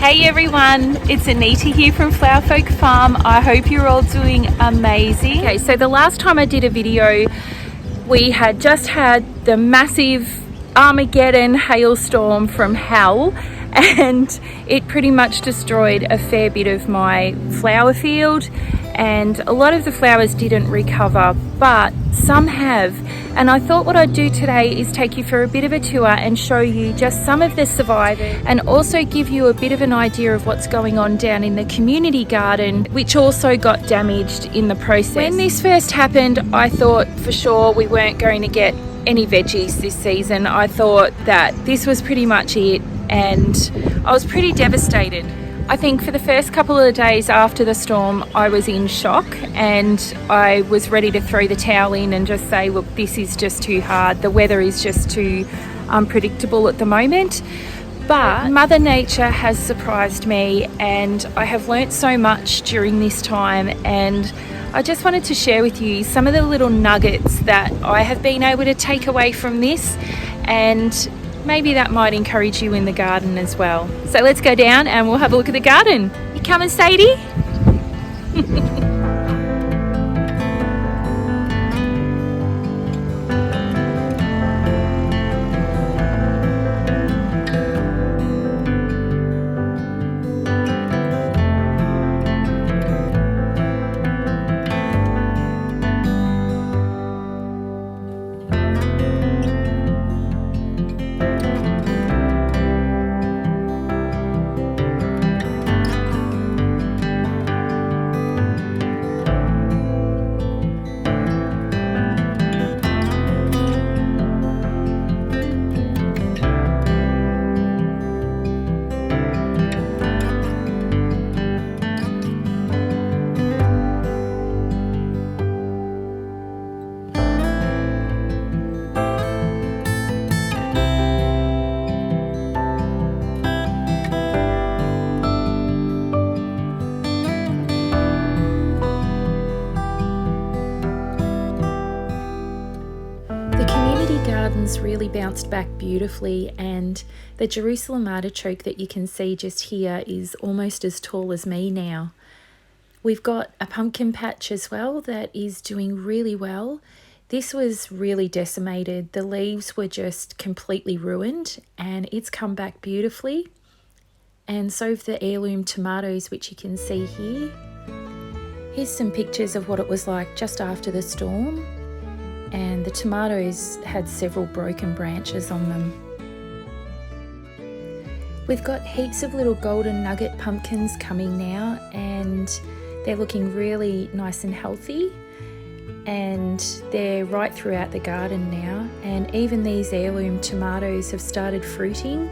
Hey everyone, it's Anita here from Flower Folk Farm. I hope you're all doing amazing. Okay, so the last time I did a video, we had just had the massive Armageddon hailstorm from hell, and it pretty much destroyed a fair bit of my flower field, and a lot of the flowers didn't recover, but some have. And I thought what I'd do today is take you for a bit of a tour and show you just some of the survivors, and also give you a bit of an idea of what's going on down in the community garden, which also got damaged in the process. When this first happened, I thought for sure we weren't going to get any veggies this season. I thought that this was pretty much it, and I was pretty devastated. I think for the first couple of days after the storm, I was in shock, and I was ready to throw the towel in and just say, look, this is just too hard. The weather is just too unpredictable at the moment. But Mother Nature has surprised me, and I have learnt so much during this time, and I just wanted to share with you some of the little nuggets that I have been able to take away from this, and maybe that might encourage you in the garden as well. So let's go down and we'll have a look at the garden. You coming, Sadie? Gardens really bounced back beautifully, and the Jerusalem artichoke that you can see just here is almost as tall as me now. We've got a pumpkin patch as well that is doing really well. This was really decimated. The leaves were just completely ruined, and it's come back beautifully. And so have the heirloom tomatoes, which you can see here. Here's some pictures of what it was like just after the storm. And the tomatoes had several broken branches on them. We've got heaps of little golden nugget pumpkins coming now, and they're looking really nice and healthy, and they're right throughout the garden now, and even these heirloom tomatoes have started fruiting.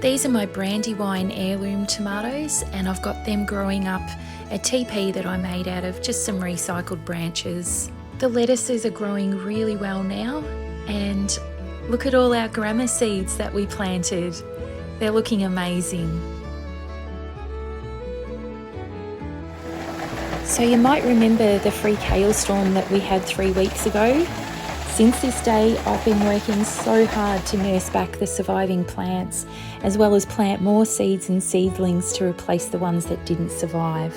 These are my Brandywine heirloom tomatoes, and I've got them growing up a teepee that I made out of just some recycled branches. The lettuces are growing really well now, and look at all our grama seeds that we planted. They're looking amazing. So you might remember the freak hailstorm that we had 3 weeks ago. Since this day, I've been working so hard to nurse back the surviving plants, as well as plant more seeds and seedlings to replace the ones that didn't survive.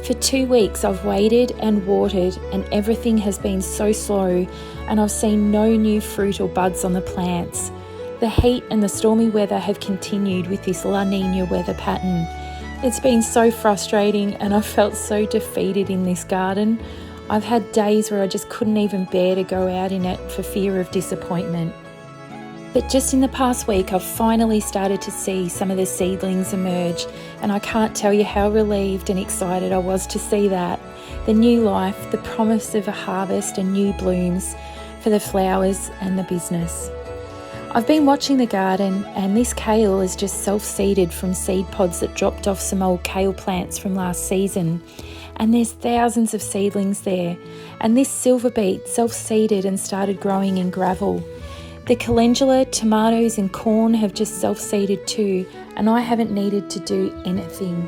For 2 weeks, I've waited and watered, and everything has been so slow, and I've seen no new fruit or buds on the plants. The heat and the stormy weather have continued with this La Nina weather pattern. It's been so frustrating, and I've felt so defeated in this garden. I've had days where I just couldn't even bear to go out in it for fear of disappointment. But just in the past week, I've finally started to see some of the seedlings emerge, and I can't tell you how relieved and excited I was to see that. The new life, the promise of a harvest and new blooms for the flowers and the business. I've been watching the garden, and this kale is just self-seeded from seed pods that dropped off some old kale plants from last season. And there's thousands of seedlings there. And this silver beet self-seeded and started growing in gravel. The calendula, tomatoes and corn have just self-seeded too, and I haven't needed to do anything.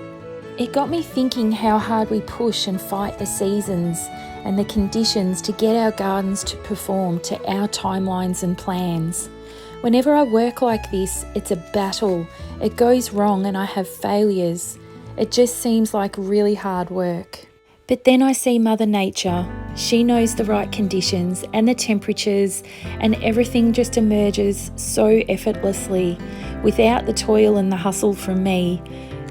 It got me thinking how hard we push and fight the seasons, and the conditions to get our gardens to perform to our timelines and plans. Whenever I work like this, it's a battle. It goes wrong and I have failures. It just seems like really hard work. But then I see Mother Nature. She knows the right conditions and the temperatures, and everything just emerges so effortlessly without the toil and the hustle from me.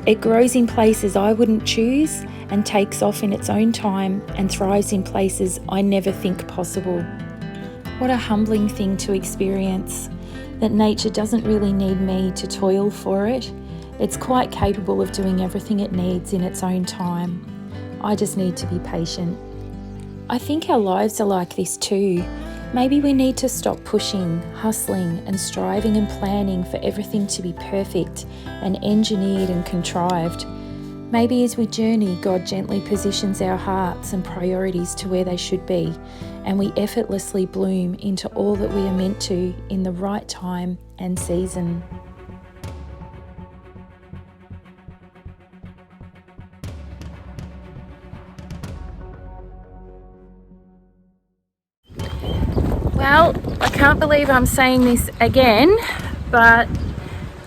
It grows in places I wouldn't choose and takes off in its own time and thrives in places I never think possible. What a humbling thing to experience, that nature doesn't really need me to toil for it. It's quite capable of doing everything it needs in its own time. I just need to be patient. I think our lives are like this too. Maybe we need to stop pushing, hustling and striving and planning for everything to be perfect and engineered and contrived. Maybe as we journey, God gently positions our hearts and priorities to where they should be, and we effortlessly bloom into all that we are meant to in the right time and season. Well, I can't believe I'm saying this again, but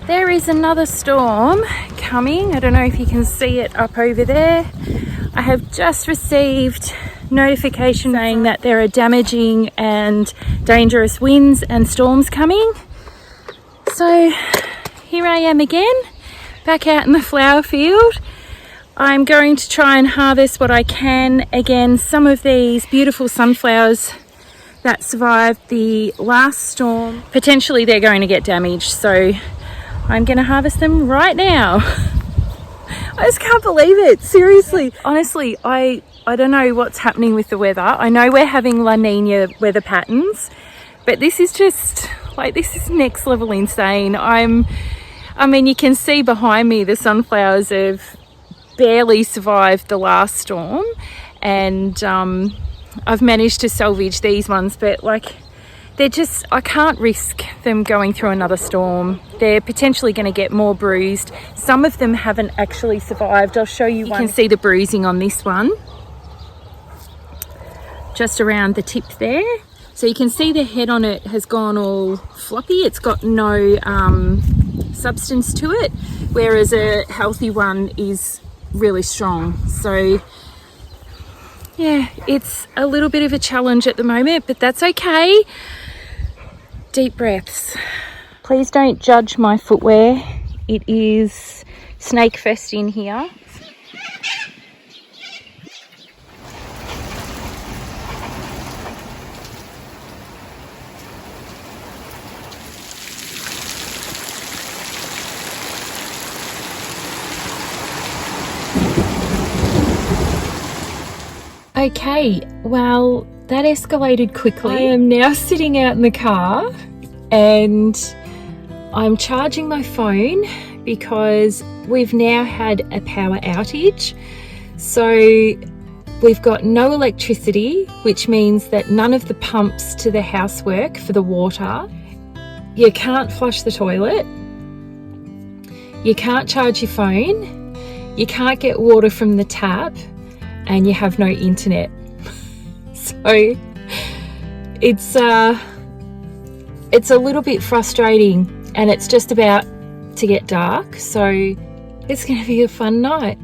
there is another storm coming. I don't know if you can see it up over there. I have just received notification saying that there are damaging and dangerous winds and storms coming. So here I am again, back out in the flower field. I'm going to try and harvest what I can. Again, some of these beautiful sunflowers that survived the last storm, potentially they're going to get damaged, so I'm going to harvest them right now. I just can't believe it, seriously. Honestly, I don't know what's happening with the weather. I know we're having La Nina weather patterns, but this is just like, this is next level insane. I mean, you can see behind me the sunflowers have barely survived the last storm, and I've managed to salvage these ones, but like, they're just, I can't risk them going through another storm. They're potentially going to get more bruised. Some of them haven't actually survived. I'll show you one. You can see the bruising on this one, just around the tip there. So you can see the head on it has gone all floppy. It's got no substance to it, whereas a healthy one is really strong. So yeah, it's a little bit of a challenge at the moment, but that's okay. Deep breaths. Please don't judge my footwear. It is snake fest in here. Okay, well, that escalated quickly. I am now sitting out in the car and I'm charging my phone because we've now had a power outage. So we've got no electricity, which means that none of the pumps to the house work for the water. You can't flush the toilet. You can't charge your phone. You can't get water from the tap. And you have no internet. So it's a little bit frustrating, and it's just about to get dark, so it's going to be a fun night.